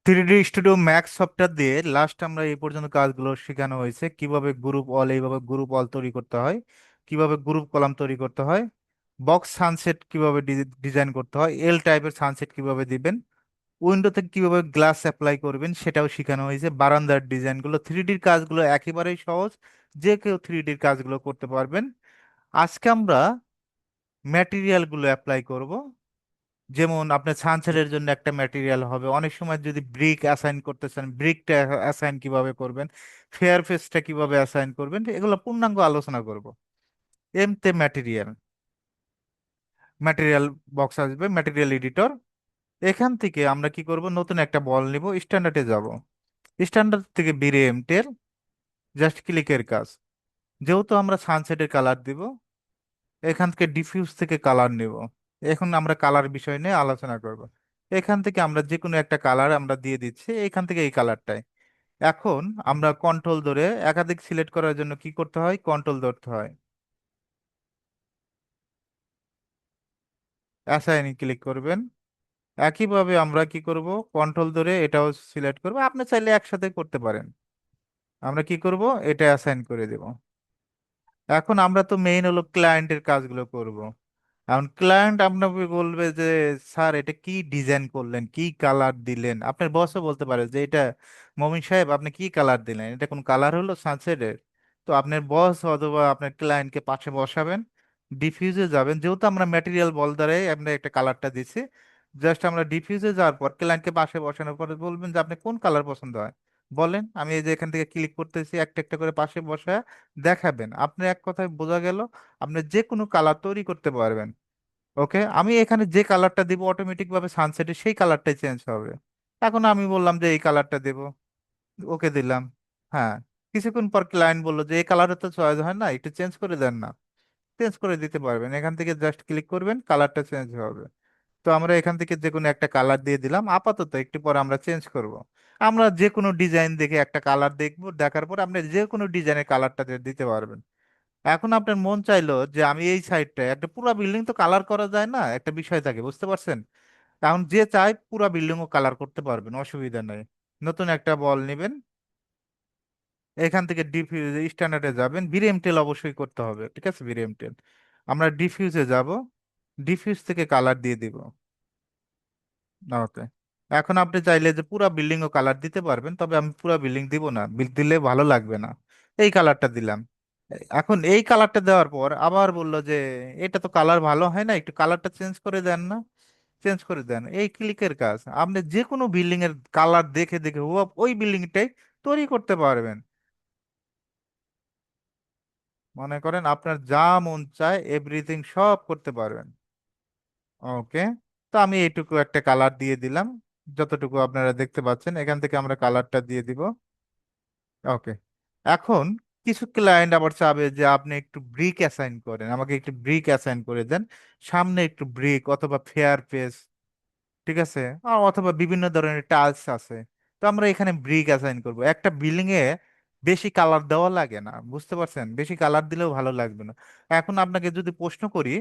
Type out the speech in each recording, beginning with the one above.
Three D studio max software দিয়ে last আমরা এই পর্যন্ত কাজগুলো শেখানো হয়েছে কিভাবে গ্রুপ অল এইভাবে গ্রুপ অল তৈরি করতে হয়, কিভাবে গ্রুপ কলাম তৈরি করতে হয়, বক্স সানসেট কিভাবে ডিজাইন করতে হয়, এল টাইপের সানসেট কিভাবে দিবেন, উইন্ডোতে কিভাবে গ্লাস অ্যাপ্লাই করবেন সেটাও শেখানো হয়েছে। বারান্দার ডিজাইনগুলো থ্রিডির কাজগুলো একেবারেই সহজ, যে কেউ থ্রিডির কাজগুলো করতে পারবেন। আজকে আমরা ম্যাটেরিয়ালগুলো অ্যাপ্লাই করব। যেমন আপনার ছাঁচের জন্য একটা ম্যাটেরিয়াল হবে, অনেক সময় যদি ব্রিক অ্যাসাইন করতে চান ব্রিকটা অ্যাসাইন কিভাবে করবেন, ফেয়ার ফেসটা কিভাবে অ্যাসাইন করবেন, এগুলো পূর্ণাঙ্গ আলোচনা করব। এমতে ম্যাটেরিয়াল, ম্যাটেরিয়াল বক্স আসবে, ম্যাটেরিয়াল এডিটর। এখান থেকে আমরা কি করব, নতুন একটা বল নিব, স্ট্যান্ডার্ডে যাব, স্ট্যান্ডার্ড থেকে বিরে এমটেল, জাস্ট ক্লিকের কাজ। যেহেতু আমরা সানসেটের কালার দিব, এখান থেকে ডিফিউজ থেকে কালার নিব। এখন আমরা কালার বিষয় নিয়ে আলোচনা করব। এখান থেকে আমরা যে কোনো একটা কালার আমরা দিয়ে দিচ্ছি, এখান থেকে এই কালারটাই। এখন আমরা কন্ট্রোল ধরে একাধিক সিলেক্ট করার জন্য কি করতে হয়, কন্ট্রোল ধরতে হয়, অ্যাসাইন ক্লিক করবেন। একইভাবে আমরা কি করব, কন্ট্রোল ধরে এটাও সিলেক্ট করব, আপনি চাইলে একসাথে করতে পারেন। আমরা কি করব, এটা অ্যাসাইন করে দেব। এখন আমরা তো মেইন হলো ক্লায়েন্টের কাজগুলো করব। এখন ক্লায়েন্ট আপনাকে বলবে যে স্যার এটা কি ডিজাইন করলেন, কি কালার দিলেন, আপনার বসও বলতে পারে যে এটা মমিন সাহেব আপনি কি কালার দিলেন, এটা কোন কালার হলো সানসেটের। তো আপনার বস অথবা আপনার ক্লায়েন্টকে পাশে বসাবেন, ডিফিউজে যাবেন, যেহেতু আমরা ম্যাটেরিয়াল বল দ্বারাই আমরা একটা কালারটা দিচ্ছি। জাস্ট আমরা ডিফিউজে যাওয়ার পর ক্লায়েন্টকে পাশে বসানোর পরে বলবেন যে আপনি কোন কালার পছন্দ হয় বলেন, আমি এই যে এখান থেকে ক্লিক করতেছি, একটা একটা করে পাশে বসা দেখাবেন। আপনি এক কথায় বোঝা গেল আপনি যে কোনো কালার তৈরি করতে পারবেন। ওকে, আমি এখানে যে কালারটা দিব অটোমেটিক ভাবে সানসেটে সেই কালারটাই চেঞ্জ হবে। এখন আমি বললাম যে এই কালারটা দেব, ওকে দিলাম। হ্যাঁ, কিছুক্ষণ পর ক্লায়েন্ট বললো যে এই কালারটা তো চয়েস হয় না, একটু চেঞ্জ করে দেন না। চেঞ্জ করে দিতে পারবেন, এখান থেকে জাস্ট ক্লিক করবেন, কালারটা চেঞ্জ হবে। তো আমরা এখান থেকে যে কোনো একটা কালার দিয়ে দিলাম, আপাতত একটু পর আমরা চেঞ্জ করব। আমরা যে কোনো ডিজাইন দেখে একটা কালার দেখবো, দেখার পর আপনি যে কোনো ডিজাইনের কালারটা দিতে পারবেন। এখন আপনার মন চাইলো যে আমি এই সাইডটা একটা পুরো বিল্ডিং তো কালার করা যায় না, একটা বিষয় থাকে, বুঝতে পারছেন? এখন যে চায় পুরো বিল্ডিং ও কালার করতে পারবেন, অসুবিধা নেই। নতুন একটা বল নেবেন, এখান থেকে ডিফিউজ স্ট্যান্ডার্ডে যাবেন, বিরিএমটেল অবশ্যই করতে হবে, ঠিক আছে, বিরিএমটেল। আমরা ডিফিউজে যাব, ডিফিউজ থেকে কালার দিয়ে দিব। ওকে, এখন আপনি চাইলে যে পুরো বিল্ডিং ও কালার দিতে পারবেন, তবে আমি পুরো বিল্ডিং দিব না, দিলে ভালো লাগবে না। এই কালারটা দিলাম। এখন এই কালারটা দেওয়ার পর আবার বললো যে এটা তো কালার ভালো হয় না, একটু কালারটা চেঞ্জ করে দেন না। চেঞ্জ করে দেন, এই ক্লিকের কাজ। আপনি যে কোনো বিল্ডিং এর কালার দেখে দেখে ওই বিল্ডিংটাই তৈরি করতে পারবেন। মনে করেন আপনার যা মন চায় এভরিথিং সব করতে পারবেন। ওকে, তো আমি এইটুকু একটা কালার দিয়ে দিলাম, যতটুকু আপনারা দেখতে পাচ্ছেন এখান থেকে আমরা কালারটা দিয়ে দিব। ওকে, এখন কিছু ক্লায়েন্ট আবার চাবে যে আপনি একটু ব্রিক অ্যাসাইন করেন, আমাকে একটু ব্রিক অ্যাসাইন করে দেন, সামনে একটু ব্রিক অথবা ফেয়ার পেস, ঠিক আছে, আর অথবা বিভিন্ন ধরনের টাইলস আছে। তো আমরা এখানে ব্রিক অ্যাসাইন করব। একটা বিল্ডিং এ বেশি কালার দেওয়া লাগে না, বুঝতে পারছেন, বেশি কালার দিলেও ভালো লাগবে না। এখন আপনাকে যদি প্রশ্ন করি,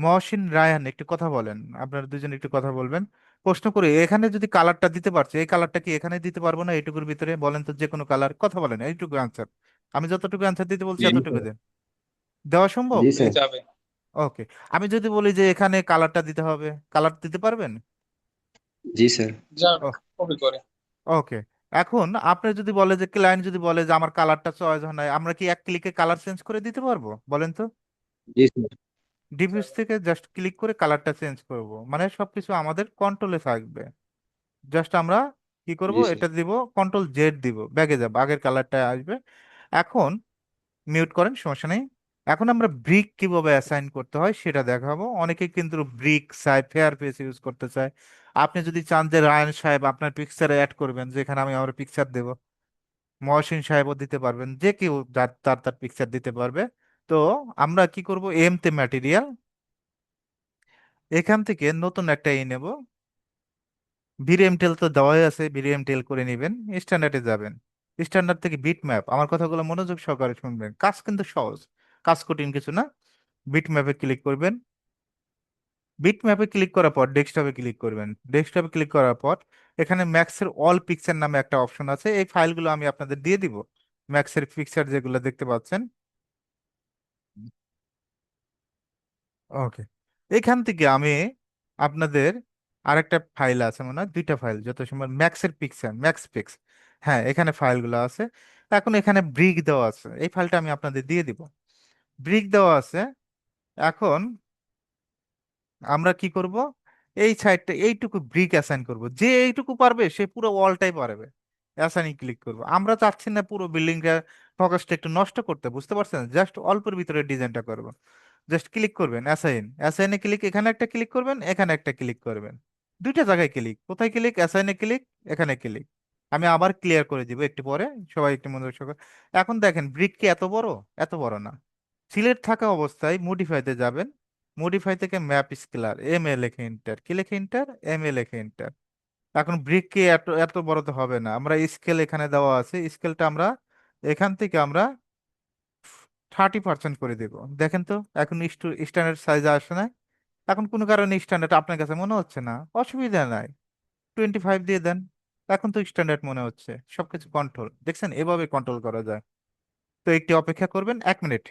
মহসিন রায়হান একটু কথা বলেন, আপনারা দুজন একটু কথা বলবেন। প্রশ্ন করি, এখানে যদি কালারটা দিতে পারছে, এই কালারটা কি এখানে দিতে পারবো না এইটুকুর ভিতরে, বলেন তো, যে কোনো কালার, কথা বলেন, এইটুকু আনসার। আমি যতটুকু আনসার দিতে বলছি জি এতটুকু স্যার। দেন, দেওয়া সম্ভব? জি স্যার। যাবে। ওকে, আমি যদি বলি যে এখানে কালারটা দিতে হবে, কালার দিতে পারবেন? জি স্যার। যাক, কপি করে। ওকে, এখন আপনি যদি বলে যে ক্লায়েন্ট যদি বলে যে আমার কালারটা চয়েস হয় না, আমরা কি এক ক্লিকে কালার চেঞ্জ করে দিতে পারবো বলেন তো? জি স্যার। ডিভিউস যাবে। থেকে জাস্ট ক্লিক করে কালারটা চেঞ্জ করব, মানে সবকিছু আমাদের কন্ট্রোলে থাকবে। জাস্ট আমরা কি করব, জি স্যার। এটা দিব, কন্ট্রোল জেড দিব, ব্যাগে যাব, আগের কালারটা আসবে। এখন মিউট করেন, সমস্যা নেই। এখন আমরা ব্রিক কিভাবে অ্যাসাইন করতে হয় সেটা দেখাবো। অনেকে কিন্তু ব্রিক চায়, ফেয়ার ফেস ইউজ করতে চায়। আপনি যদি চান যে রায়ন সাহেব আপনার পিকচারে অ্যাড করবেন, যেখানে আমি আমার পিকচার দেব, মহসিন সাহেবও দিতে পারবেন, যে কেউ যার তার তার পিকচার দিতে পারবে। তো আমরা কি করব, এমতে ম্যাটেরিয়াল, এখান থেকে নতুন একটা নেব, ভিরিএমটেল তো দেওয়াই আছে, ভিরিএমটেল করে নেবেন, স্ট্যান্ডার্ডে যাবেন। স্ট্যান্ডার্ড থেকে বিট ম্যাপ, আমার কথাগুলো মনোযোগ সহকারে শুনবেন, কাজ কিন্তু সহজ, কাজ কঠিন কিছু না। বিট ম্যাপে ক্লিক করবেন, বিট ম্যাপে ক্লিক করার পর ডেস্কটপে ক্লিক করবেন। ডেস্কটপে ক্লিক করার পর এখানে ম্যাক্সের অল পিকচার নামে একটা অপশন আছে, এই ফাইলগুলো আমি আপনাদের দিয়ে দিব। ম্যাক্সের পিকচার যেগুলো দেখতে পাচ্ছেন, ওকে, এখান থেকে আমি আপনাদের আরেকটা ফাইল আছে, মনে হয় দুইটা ফাইল যত সময়, ম্যাক্সের পিকচার, ম্যাক্স পিক্স, হ্যাঁ এখানে ফাইলগুলো আছে। এখন এখানে ব্রিক দেওয়া আছে, এই ফাইলটা আমি আপনাদের দিয়ে দিব। ব্রিক দেওয়া আছে। এখন আমরা কি করব, এই সাইডটা এইটুকু ব্রিক অ্যাসাইন করব, যে এইটুকু পারবে সে পুরো ওয়ালটাই পারবে। অ্যাসাইন ক্লিক করব, আমরা চাচ্ছি না পুরো বিল্ডিংটা ফোকাসটা একটু নষ্ট করতে, বুঝতে পারছেন, জাস্ট অল্পের ভিতরে ডিজাইনটা করব। জাস্ট ক্লিক করবেন অ্যাসাইন, অ্যাসাইনে ক্লিক, এখানে একটা ক্লিক করবেন, এখানে একটা ক্লিক করবেন, দুইটা জায়গায় ক্লিক, কোথায় ক্লিক, অ্যাসাইনে ক্লিক, এখানে ক্লিক। আমি আবার ক্লিয়ার করে দিব একটু পরে, সবাই একটু মনোযোগ সহকারে। এখন দেখেন ব্রিক কি এত বড়? এত বড় না। সিলেক্ট থাকা অবস্থায় মডিফাইতে যাবেন, মডিফাই থেকে ম্যাপ স্কেলার, এম এ লিখে এন্টার, কি লিখে এন্টার, এম এ লিখে এন্টার। এখন ব্রিক কি এত এত বড় তো হবে না, আমরা স্কেল এখানে দেওয়া আছে, স্কেলটা আমরা এখান থেকে আমরা 30% করে দেব। দেখেন তো এখন স্ট্যান্ডার্ড সাইজ আসে না? এখন কোনো কারণে স্ট্যান্ডার্ড আপনার কাছে মনে হচ্ছে না, অসুবিধা নাই, 25 দিয়ে দেন। এখন তো স্ট্যান্ডার্ড মনে হচ্ছে, সবকিছু কন্ট্রোল, দেখছেন এভাবে কন্ট্রোল করা যায়। তো একটি অপেক্ষা করবেন 1 মিনিট।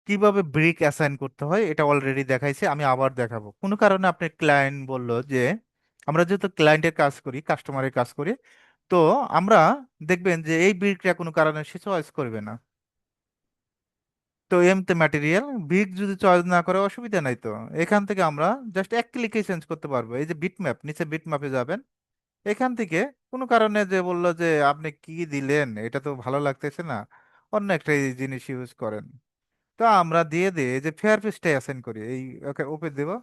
কিভাবে ব্রিক অ্যাসাইন করতে হয় এটা অলরেডি দেখাইছে, আমি আবার দেখাবো। কোনো কারণে আপনার ক্লায়েন্ট বলল যে, আমরা যেহেতু ক্লায়েন্টের কাজ করি, কাস্টমারের কাজ করি, তো আমরা দেখবেন যে এই ব্রিকটা কোনো কারণে সে চয়েস করবে না। তো এমতে ম্যাটেরিয়াল ব্রিক যদি চয়েস না করে অসুবিধা নাই, তো এখান থেকে আমরা জাস্ট এক ক্লিকে চেঞ্জ করতে পারবো। এই যে বিটম্যাপ, নিচে বিটম্যাপে যাবেন, এখান থেকে কোনো কারণে যে বললো যে আপনি কি দিলেন এটা তো ভালো লাগতেছে না, অন্য একটা এই জিনিস ইউজ করেন, তো আমরা দিয়ে দিই এই যে ফেয়ার পেজটাই অ্যাসাইন করি, এই ওকে ওপে দেবো।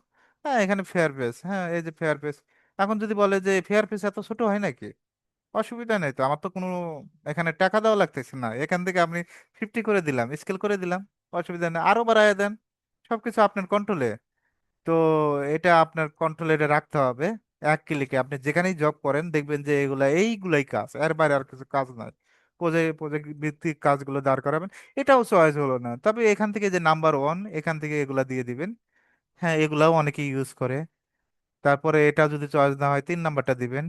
হ্যাঁ এখানে ফেয়ার পেজ, হ্যাঁ এই যে ফেয়ার পেজ। এখন যদি বলে যে ফেয়ার পেজ এত ছোট হয় নাকি, অসুবিধা নেই তো, আমার তো কোনো এখানে টাকা দেওয়া লাগতেছে না, এখান থেকে আপনি 50 করে দিলাম, স্কেল করে দিলাম, অসুবিধা নেই, আরো বাড়ায় দেন, সবকিছু আপনার কন্ট্রোলে। তো এটা আপনার কন্ট্রোলে রাখতে হবে। এক ক্লিকে আপনি যেখানেই জব করেন দেখবেন যে এইগুলাই কাজ, এর বাইরে আর কিছু কাজ নাই। প্রজেক্ট ভিত্তিক কাজগুলো দাঁড় করাবেন। এটাও চয়েস হলো না, তবে এখান থেকে যে নাম্বার 1, এখান থেকে এগুলা দিয়ে দিবেন। হ্যাঁ এগুলাও অনেকে ইউজ করে। তারপরে এটা যদি চয়েস না হয় 3 নাম্বারটা দিবেন।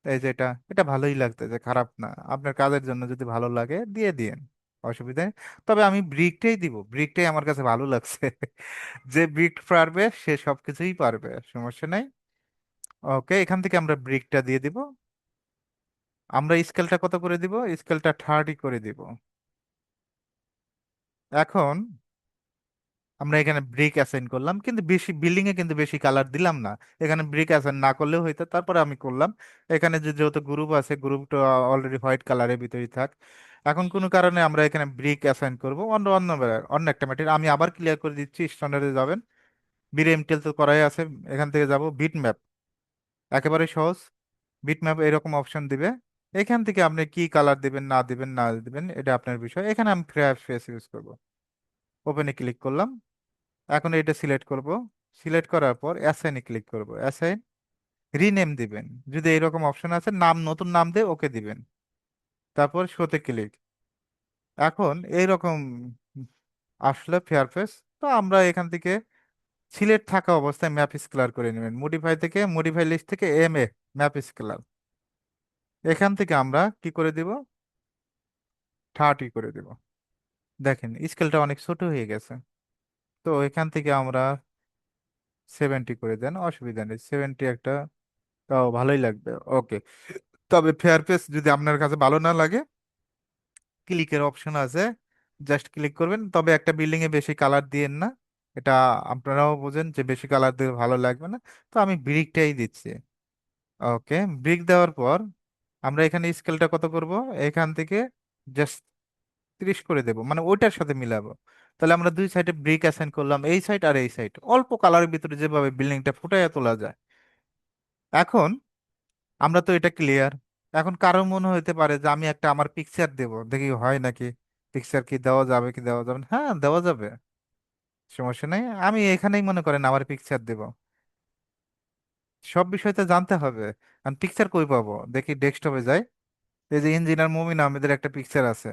এই যে এটা, এটা ভালোই লাগতেছে, খারাপ না, আপনার কাজের জন্য যদি ভালো লাগে দিয়ে দিন, অসুবিধা নেই। তবে আমি ব্রিকটাই দিব, ব্রিকটাই আমার কাছে ভালো লাগছে। যে ব্রিক পারবে সে সবকিছুই পারবে, সমস্যা নাই। ওকে, এখান থেকে আমরা ব্রিকটা দিয়ে দিব। আমরা স্কেলটা কত করে দিব, স্কেলটা 30 করে দিব। এখন আমরা এখানে ব্রিক অ্যাসাইন করলাম, কিন্তু বেশি বিল্ডিং এ কিন্তু বেশি কালার দিলাম না। এখানে ব্রিক অ্যাসাইন না করলেও হইতো, তারপরে আমি করলাম। এখানে যেহেতু গ্রুপ আছে, গ্রুপটা অলরেডি হোয়াইট কালারের ভিতরেই থাক। এখন কোনো কারণে আমরা এখানে ব্রিক অ্যাসাইন করব অন্য অন্য অন্য একটা ম্যাটেরিয়াল, আমি আবার ক্লিয়ার করে দিচ্ছি, স্ট্যান্ডার্ডে যাবেন, বিএমটেল তো করাই আছে, এখান থেকে যাব বিট ম্যাপ, একেবারে সহজ। বিট ম্যাপ এরকম অপশন দিবে, এখান থেকে আপনি কি কালার দিবেন না দিবেন না দিবেন এটা আপনার বিষয়। এখানে আমি ফ্রেশ ফেস ইউজ করব। ওপেনে ক্লিক করলাম। এখন এটা সিলেক্ট করব। সিলেক্ট করার পর অ্যাসাইনে ক্লিক করব। অ্যাসাইন, রিনেম দিবেন। যদি এরকম অপশন আছে, নাম নতুন নাম দিয়ে ওকে দিবেন। তারপর শোতে ক্লিক। এখন এইরকম আসলে ফেয়ারফেস। তো আমরা এখান থেকে সিলেক্ট থাকা অবস্থায় ম্যাপ স্কেলার করে নেবেন। মডিফাই থেকে, মডিফাই লিস্ট থেকে ম্যাপ স্কেলার। এখান থেকে আমরা কি করে দিব, 30 করে দিব। দেখেন স্কেলটা অনেক ছোট হয়ে গেছে। তো এখান থেকে আমরা 70 করে দেন, অসুবিধা নেই। 70 একটা, তাও ভালোই লাগবে। ওকে। তবে ফেয়ারফেস যদি আপনার কাছে ভালো না লাগে, ক্লিকের অপশন আছে, জাস্ট ক্লিক করবেন। তবে একটা বিল্ডিং এ বেশি কালার দিয়েন না, এটা আপনারাও বোঝেন যে বেশি কালার দিলে ভালো লাগবে না। তো আমি ব্রিকটাই দিচ্ছি। ওকে। ব্রিক দেওয়ার পর আমরা এখানে স্কেলটা কত করব, এখান থেকে জাস্ট 30 করে দেব, মানে ওইটার সাথে মিলাবো। তাহলে আমরা দুই সাইডে ব্রিক অ্যাসাইন করলাম, এই সাইড আর এই সাইড। অল্প কালারের ভিতরে যেভাবে বিল্ডিংটা ফুটাইয়া তোলা যায়। এখন আমরা তো এটা ক্লিয়ার। এখন কারো মনে হইতে পারে যে আমি একটা আমার পিকচার দেব, দেখি হয় নাকি। পিকচার কি দেওয়া যাবে কি দেওয়া যাবে না? হ্যাঁ, দেওয়া যাবে, সমস্যা নেই। আমি এখানেই মনে করেন আমার পিকচার দেব। সব বিষয় তো জানতে হবে। আমি পিকচার কই পাবো, দেখি ডেস্কটপে যাই। এই যে ইঞ্জিনিয়ার মুমিন আহমেদের একটা পিকচার আছে,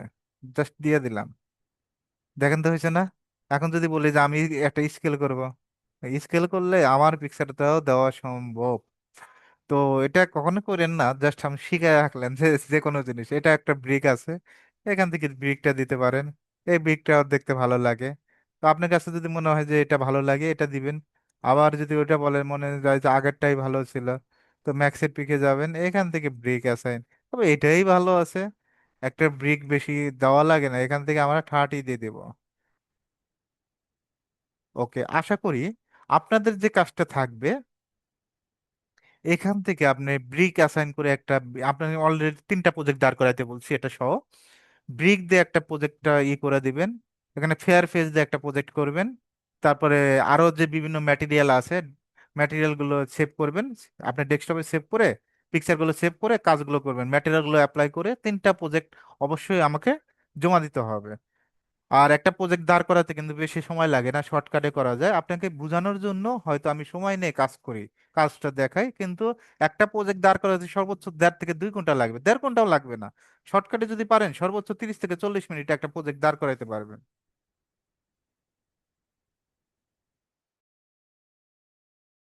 জাস্ট দিয়ে দিলাম। দেখেন তো হয়েছে না? এখন যদি বলি যে আমি একটা স্কেল করব, স্কেল করলে আমার পিকচারটাও দেওয়া সম্ভব। তো এটা কখনো করেন না, জাস্ট আমি শিখাই রাখলেন যে যে কোনো জিনিস, এটা একটা ব্রিক আছে, এখান থেকে ব্রিকটা দিতে পারেন। এই ব্রিকটা দেখতে ভালো লাগে। তো আপনার কাছে যদি মনে হয় যে এটা ভালো লাগে, এটা দিবেন। আবার যদি ওটা বলে মনে যায় যে আগেরটাই ভালো ছিল, তো ম্যাক্সের পিকে যাবেন, এখান থেকে ব্রিক অ্যাসাইন। তবে এটাই ভালো আছে, একটা ব্রিক বেশি দেওয়া লাগে না, এখান থেকে আমরা 30 দিয়ে দেবো। ওকে, আশা করি আপনাদের যে কাজটা থাকবে, এখান থেকে আপনি ব্রিক অ্যাসাইন করে একটা, আপনার অলরেডি 3টা প্রজেক্ট দাঁড় করাইতে বলছি এটা সহ। ব্রিক দিয়ে একটা প্রজেক্টটা করে দিবেন। এখানে ফেয়ার ফেস দিয়ে একটা প্রজেক্ট করবেন। তারপরে আরো যে বিভিন্ন ম্যাটেরিয়াল আছে, ম্যাটেরিয়াল গুলো সেভ করবেন। আপনার ডেস্কটপে সেভ করে, পিকচার গুলো সেভ করে কাজগুলো করবেন, ম্যাটেরিয়াল গুলো অ্যাপ্লাই করে 3টা প্রজেক্ট অবশ্যই আমাকে জমা দিতে হবে। আর একটা প্রজেক্ট দাঁড় করাতে কিন্তু বেশি সময় লাগে না, শর্টকাটে করা যায়। আপনাকে বোঝানোর জন্য হয়তো আমি সময় নিয়ে কাজ করি, কাজটা দেখাই, কিন্তু একটা প্রজেক্ট দাঁড় করাতে সর্বোচ্চ 1.5 থেকে 2 ঘন্টা লাগবে, 1.5 ঘন্টাও লাগবে না। শর্টকাটে যদি পারেন সর্বোচ্চ 30 থেকে 40 মিনিটে একটা প্রজেক্ট দাঁড় করাইতে পারবেন।